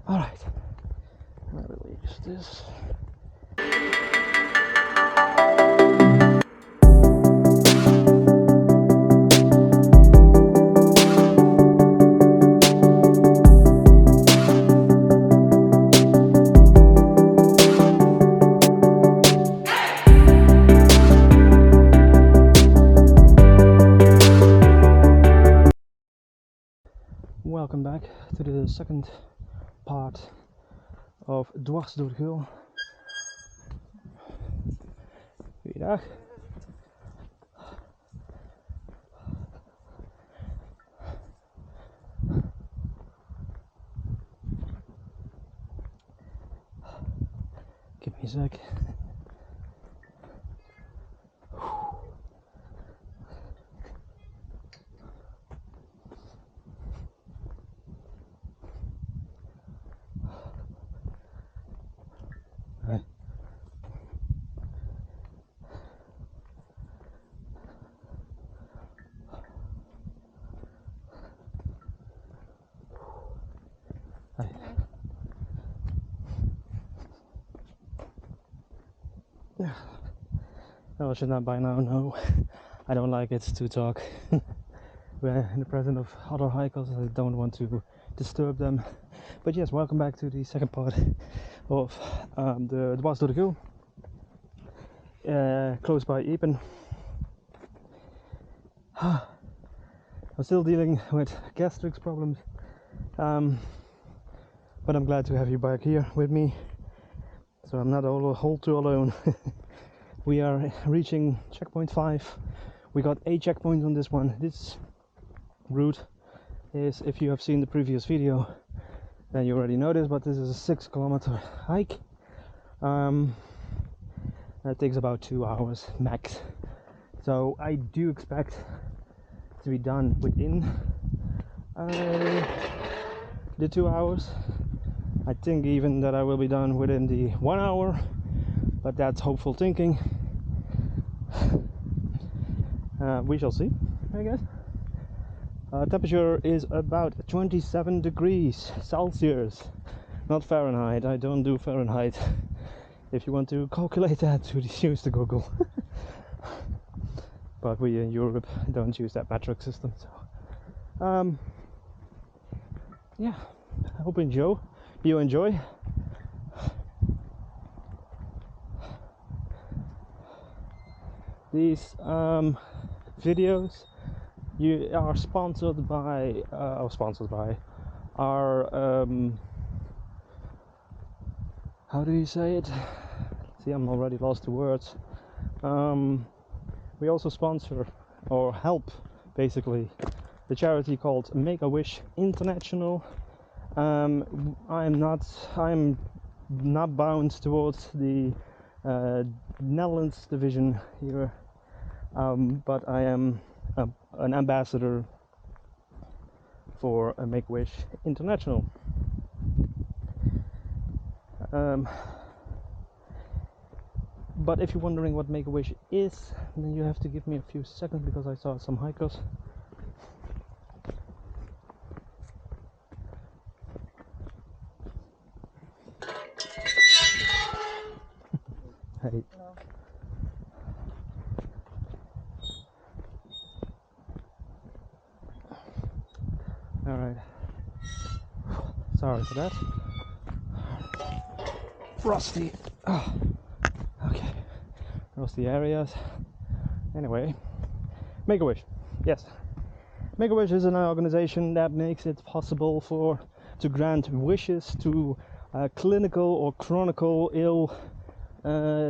Alright, I will use this. Welcome back to the second part of Dwars door Geul. Goeiedag. Give me a sec. Right. I should not by now know. I don't like it to talk. We're in the presence of other hikers. I don't want to disturb them. But yes, welcome back to the second part of the Dwars door Geul, close by Epen. I'm still dealing with gastric problems, but I'm glad to have you back here with me, so I'm not all too alone. We are reaching checkpoint 5. We got 8 checkpoints on this one. This route is, if you have seen the previous video, then you already know this, but this is a 6-kilometer hike. That takes about 2 hours max. So I do expect to be done within the 2 hours. I think even that I will be done within the 1 hour, but that's hopeful thinking. We shall see, I guess. Temperature is about 27 degrees Celsius, not Fahrenheit. I don't do Fahrenheit. If you want to calculate that, use the Google. But we in Europe don't use that metric system. So, yeah, I hope you enjoy. These videos are sponsored by our how do you say it? See, I'm already lost to words. We also sponsor or help basically the charity called Make-A-Wish International. I'm not bound towards the Netherlands division here, but I am an ambassador for Make-A-Wish International. But if you're wondering what Make-A-Wish is, then you have to give me a few seconds because I saw some hikers. Hey. Alright. Sorry for that. Frosty. Oh. Okay. Frosty areas. Anyway. Make-A-Wish. Yes. Make-A-Wish is an organization that makes it possible to grant wishes to clinical or chronical ill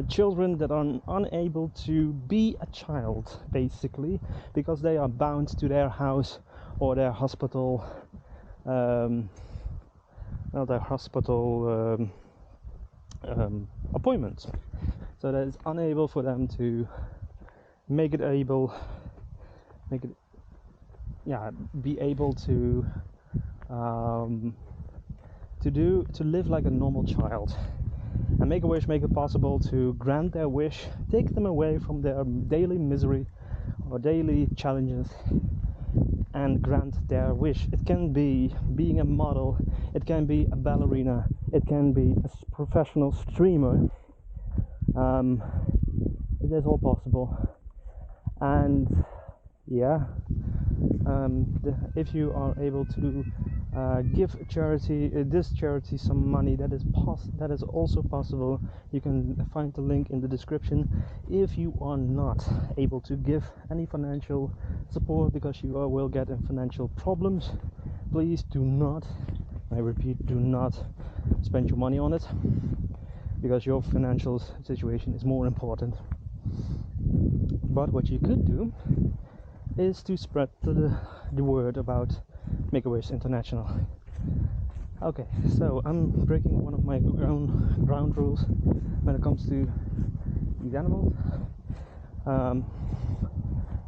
children that are unable to be a child, basically, because they are bound to their house or their hospital, appointments. So that it's unable for them to be able to live like a normal child. And Make-A-Wish make it possible to grant their wish, take them away from their daily misery or daily challenges, and grant their wish. It can be being a model, it can be a ballerina, it can be a professional streamer. It is all possible. And yeah, if you are able to give this charity some money, that is also possible. You can find the link in the description. If you are not able to give any financial support because you will get in financial problems, please do not, I repeat, do not spend your money on it, because your financial situation is more important. But what you could do is to spread the word about Make-A-Wish International. Okay, so I'm breaking one of my ground rules when it comes to these animals.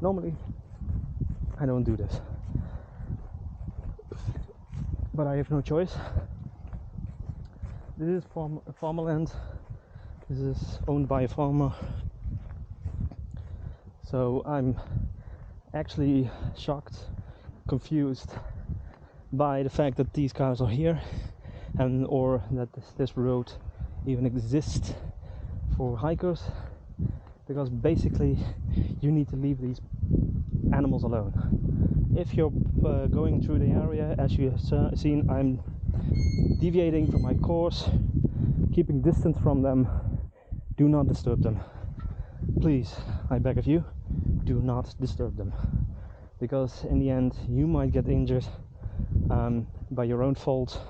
Normally I don't do this, but I have no choice. This is farmland. This is owned by a farmer, so I'm actually shocked, confused by the fact that these cars are here, and or that this road even exists for hikers, because basically you need to leave these animals alone. If you're going through the area, as you have seen, I'm deviating from my course, keeping distance from them. Do not disturb them. Please, I beg of you, do not disturb them, because in the end you might get injured by your own fault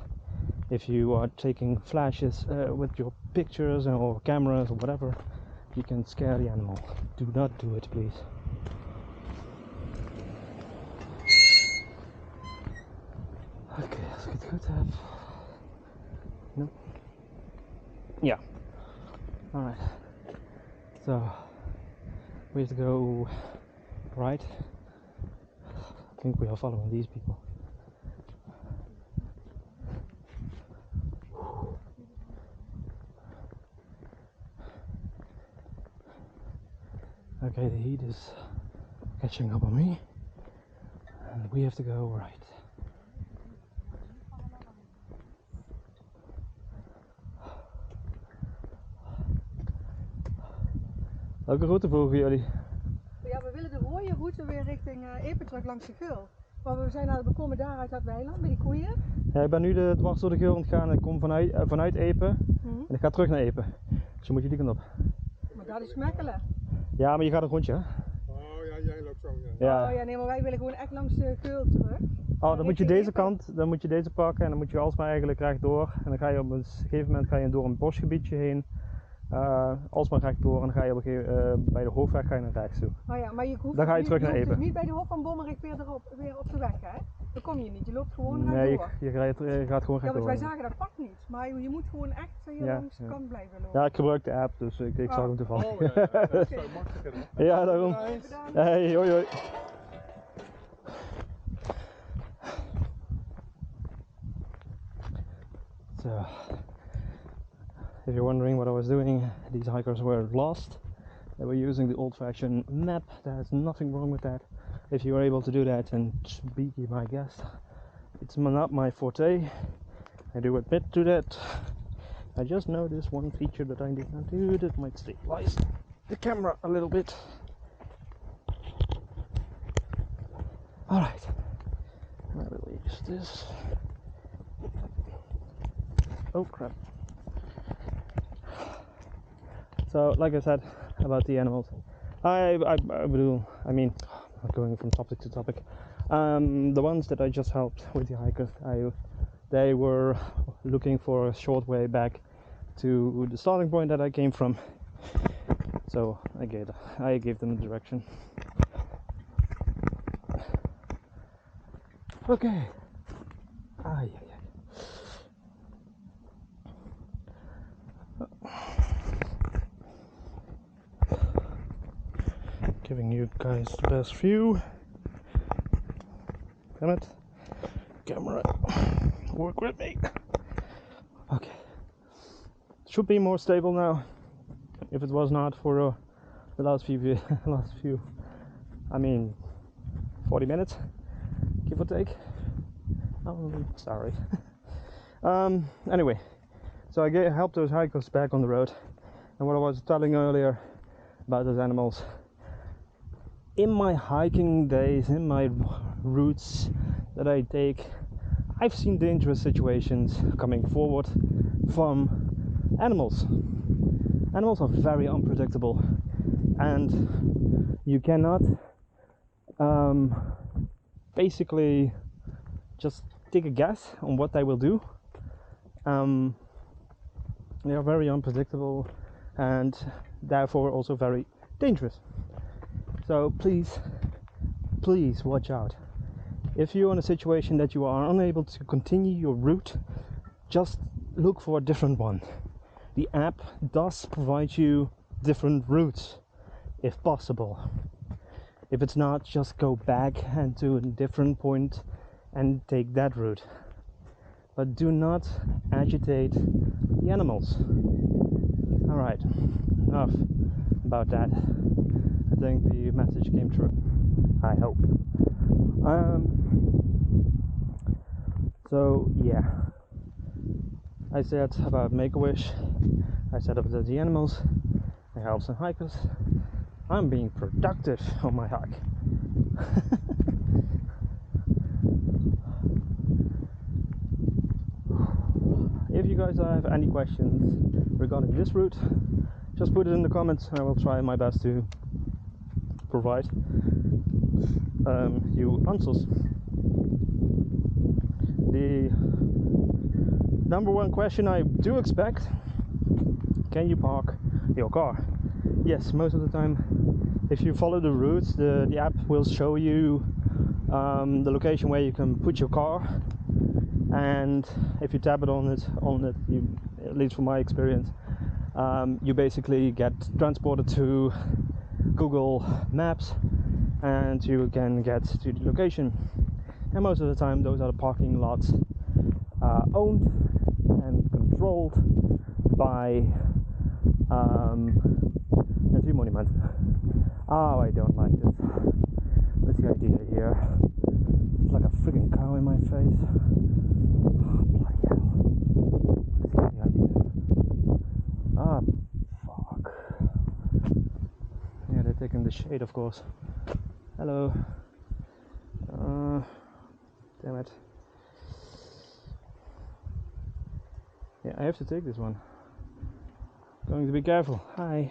if you are taking flashes with your pictures or cameras or whatever. You can scare the animal. Do not do it, please. Oké, als ik het goed heb. No. Yeah. Alright. So we have to go right. I think we are following these people. Okay, the heat is catching up on me, and we have to go right. Welke route volgen jullie? Ja, we willen de rode route weer richting Epen terug langs de Geul. Maar we zijn nou bekomen daar uit dat weiland met die koeien. Ja, ik ben nu dwars door de Geul aan het gaan. Ik kom vanuit Epen en ik ga terug naar Epen. Dus dan moet je die kant op. Maar dat is Mechelen. Ja, maar je gaat een rondje, hè? Oh ja, jij loopt zo. Ja. Oh ja, nee, maar wij willen gewoon echt langs de Geul terug. Oh, dan moet je deze kant, dan moet je deze pakken en dan moet je alsmaar eigenlijk rechtdoor. En dan ga je op een gegeven moment door een bosgebiedje heen. Alsmaar rechtdoor en dan ga je bij de hoofdweg ga je naar rechts toe. Oh ja, maar je hoeft, Dan ga je terug naar Epen. Dus niet bij de Hof van Bommerik weer op de weg, hè? Dan kom je niet, je loopt gewoon rechtdoor. Nee, je gaat gewoon rechtdoor. Ja, want wij zagen dat pad niet, maar je moet gewoon echt hier langs de kant blijven lopen. Ja, ik gebruik de app, dus ik zag hem toevallig. Oh ja, dat is makkelijker dan. Ja, daarom. Hey, hoi hoi. So, if you're wondering what I was doing, these hikers were lost. They were using the old-fashioned map. There's nothing wrong with that. If you are able to do that, then be my guest. It's not my forte. I do admit to that. I just noticed one feature that I did not do that might stabilize the camera a little bit. Alright. I will use this. Oh crap. So, like I said about the animals, I mean, I'm going from topic to topic. The ones that I just helped with the hikers, they were looking for a short way back to the starting point that I came from. So I gave them the direction. Okay. Giving you guys the best view. Damn it. Camera, work with me. Okay. Should be more stable now. If it was not for the last few, I mean, 40 minutes. give or take. Oh, sorry. Anyway, so I helped those hikers back on the road, and what I was telling earlier about those animals. In my hiking days, in my routes that I take, I've seen dangerous situations coming forward from animals. Animals are very unpredictable, and you cannot basically just take a guess on what they will do. They are very unpredictable and therefore also very dangerous. So please watch out. If you're in a situation that you are unable to continue your route, just look for a different one. The app does provide you different routes if possible. If it's not, just go back and to a different point and take that route. But do not agitate the animals. Alright, enough about that. I think the message came through. I hope. So yeah, I said about Make-A-Wish, I said about the animals, I help some hikers. I'm being productive on my hike. If you guys have any questions regarding this route, just put it in the comments and I will try my best to provide you answers. The number one question I do expect: can you park your car? Yes, most of the time, if you follow the routes, the app will show you the location where you can put your car, and if you tap it on it, you, at least from my experience, you basically get transported to Google Maps and you can get to the location. And most of the time those are the parking lots owned and controlled by Monument. Oh, I don't like this. What's the idea here? It's like a friggin' cow in my face. Oh, bloody hell. What's the idea? Ah, fuck. Yeah, they're taking the shade, of course. Hello. Damn it. Yeah, I have to take this one. Going to be careful. Hi.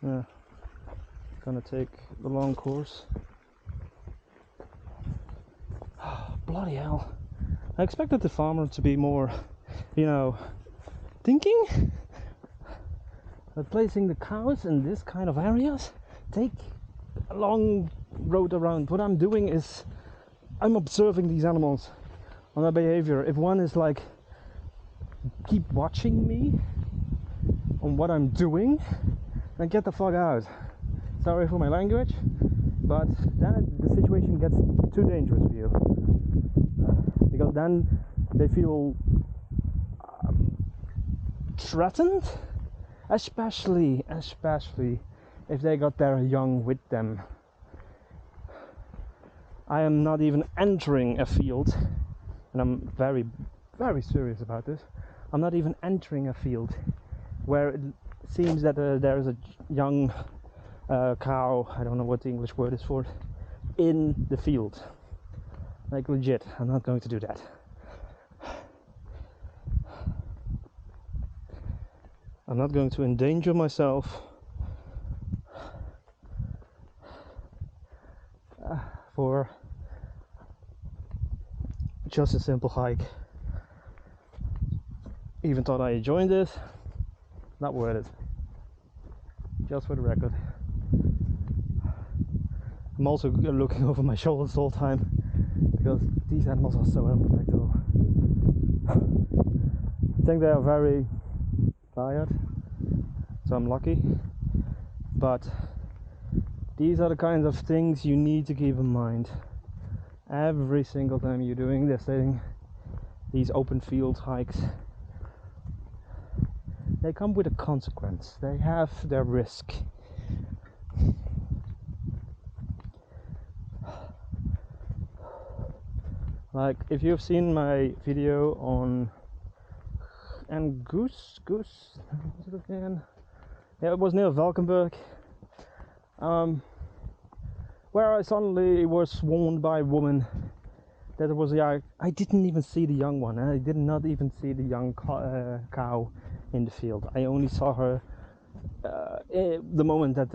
Yeah. Gonna take the long course. Bloody hell. I expected the farmer to be more, thinking. But placing the cows in this kind of areas, take a long road around. What I'm doing is I'm observing these animals on their behavior. If one is like keep watching me on what I'm doing, then get the fuck out. Sorry for my language, but then the situation gets too dangerous for you, because then they feel threatened, especially if they got their young with them. I am not even entering a field, and I'm very, very serious about this. I'm not even entering a field where it seems that there is a young cow, I don't know what the English word is for it, in the field. Like legit, I'm not going to do that. I'm not going to endanger myself for just a simple hike. Even thought I joined this, not worth it. Just for the record. I'm also looking over my shoulders all the time because these animals are so unpredictable. I think they are very tired, so I'm lucky. But these are the kinds of things you need to keep in mind every single time you're doing this thing. These open field hikes, they come with a consequence. They have their risk. Like if you've seen my video on and Goose, what was it again? Yeah, it was near Valkenburg, where I suddenly was warned by a woman that it was I didn't even see the young one. I did not even see the young cow in the field. I only saw her the moment that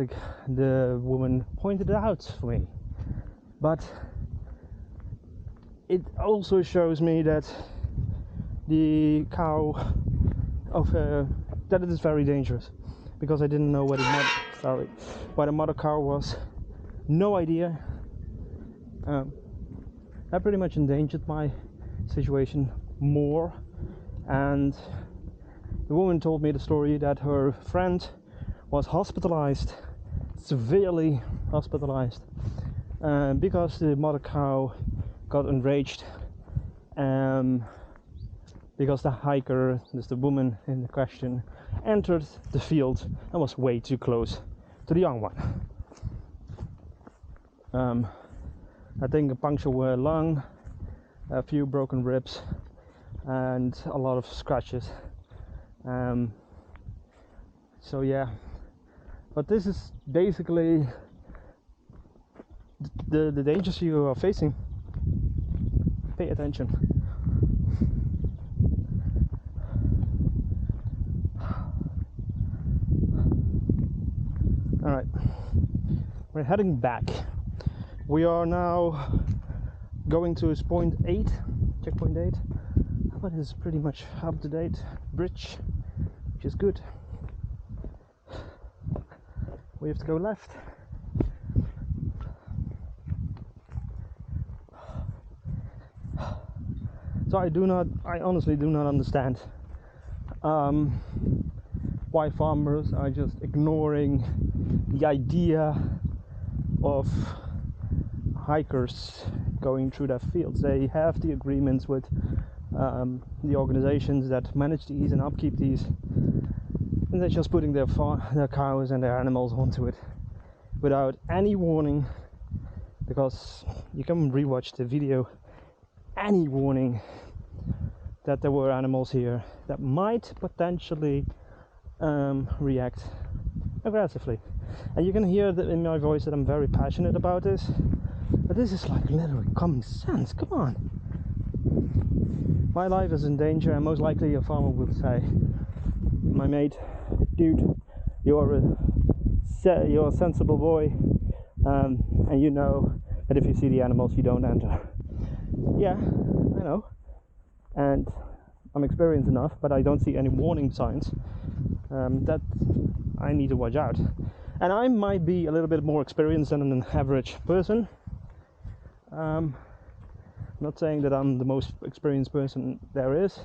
the woman pointed it out for me. But it also shows me that the cow that it is very dangerous, because I didn't know where the mother cow was. No idea. That pretty much endangered my situation more. And the woman told me the story that her friend was hospitalized, severely hospitalized, because the mother cow got enraged, because the hiker, the woman in the question, entered the field and was way too close to the young one. I think a punctured lung, a few broken ribs, and a lot of scratches. So yeah, but this is basically the dangers you are facing. Pay attention. Alright, we're heading back. We are now going to checkpoint 8, but it's pretty much up to date bridge, which is good. We have to go left. So I honestly do not understand why farmers are just ignoring the idea of hikers going through their fields. They have the agreements with the organizations that manage these and upkeep these, and they're just putting their cows and their animals onto it without any warning, because you can rewatch the video. Any warning that there were animals here that might potentially react aggressively. And you can hear that in my voice that I'm very passionate about this, but this is like literally common sense. Come on, my life is in danger, and most likely a farmer will say, my mate, dude, you're a sensible boy, and you know that if you see the animals you don't enter. Yeah, I know, and I'm experienced enough, but I don't see any warning signs that I need to watch out. And I might be a little bit more experienced than an average person. I'm not saying that I'm the most experienced person there is,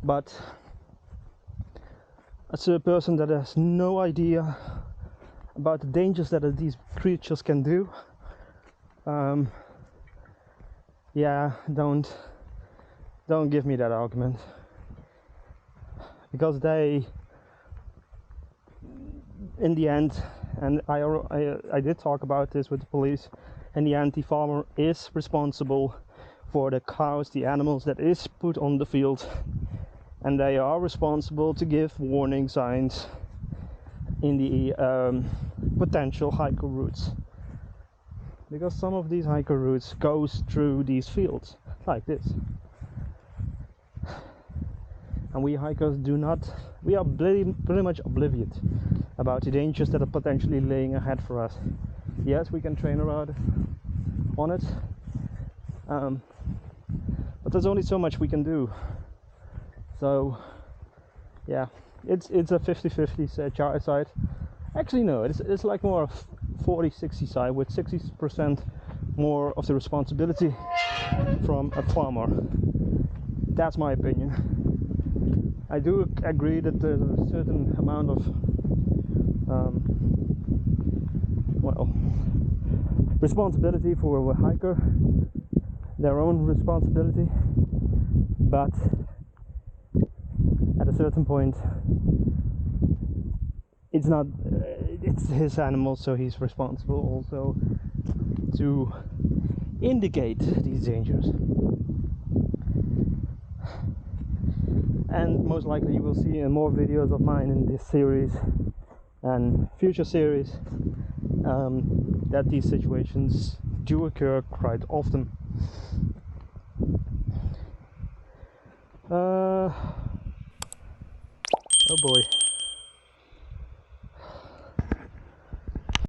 but as a person that has no idea about the dangers that these creatures can do, yeah, don't give me that argument, because they, in the end, and I did talk about this with the police, in the end the farmer is responsible for the cows, the animals that is put on the field, and they are responsible to give warning signs in the potential hiker routes, because some of these hiker routes goes through these fields like this, and we hikers we are pretty much oblivious about the dangers that are potentially laying ahead for us. Yes, we can train around on it, but there's only so much we can do. So yeah, it's a 50-50 side. Actually no, it's like more of 40-60 side, with 60% more of the responsibility from a farmer. That's my opinion. I do agree that there's a certain amount of responsibility for a hiker, their own responsibility, but at a certain point it's not it's his animal, so he's responsible also to indicate these dangers. and most likely you will see more videos of mine in this series and future series, that these situations do occur quite often. Oh boy.